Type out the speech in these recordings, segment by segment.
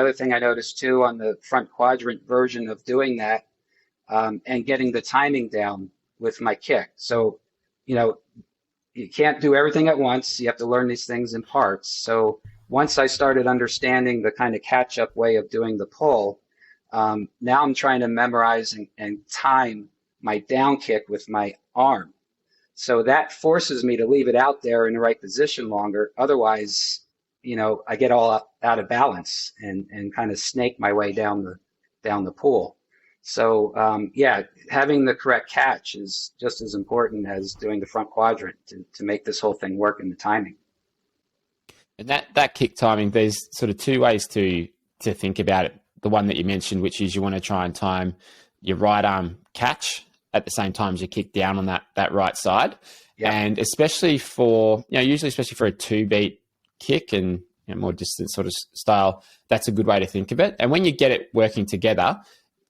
Another thing I noticed too on the front quadrant version of doing that, and getting the timing down with my kick. So, you know, you can't do everything at once. You have to learn these things in parts. So once I started understanding the kind of catch-up way of doing the pull, now I'm trying to memorize and time my down kick with my arm. So that forces me to leave it out there in the right position longer. Otherwise, you know, I get all out of balance and kind of snake my way down the pool. So yeah, having the correct catch is just as important as doing the front quadrant to make this whole thing work in the timing. And that kick timing, there's sort of two ways to think about it. The one that you mentioned, which is you want to try and time your right arm catch at the same time as you kick down on that right side. Yeah. And especially for, usually especially for a 2-beat kick and more distant sort of style, that's a good way to think of it. And when you get it working together,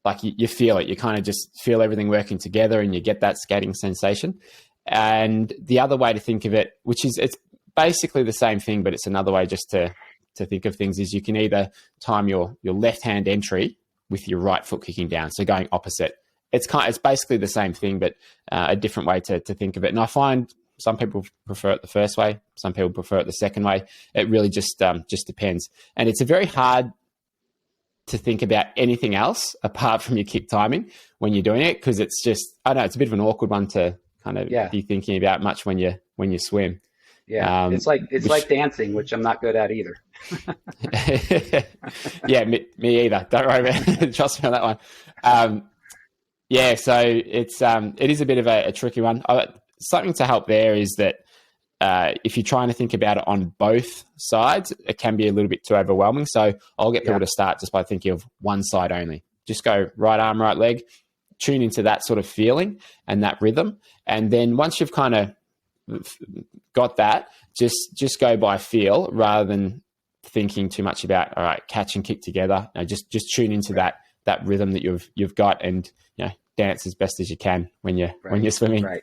like you feel it, you kind of just feel everything working together and you get that skating sensation. And the other way to think of it, which is, it's basically the same thing, but it's another way just to think of things, is you can either time your left hand entry with your right foot kicking down. So going opposite. It's basically the same thing, but a different way to think of it. And I find some people prefer it the first way. Some people prefer it the second way. It really just depends. And it's a very hard to think about anything else apart from your kick timing when you're doing it, because it's just, I don't know, it's a bit of an awkward one to kind of be thinking about much when you swim. Yeah, it's like dancing, which I'm not good at either. Yeah, me either. Don't worry about it. Trust me on that one. Yeah, so it is a bit of a tricky one. Something to help there is that if you're trying to think about it on both sides, it can be a little bit too overwhelming. So I'll get people to start just by thinking of one side only. Just go right arm, right leg, tune into that sort of feeling and that rhythm. And then once you've kind of got that, just go by feel rather than thinking too much about, all right, catch and kick together. Just tune into that rhythm that you've got, and dance as best as you can when you're swimming. Right.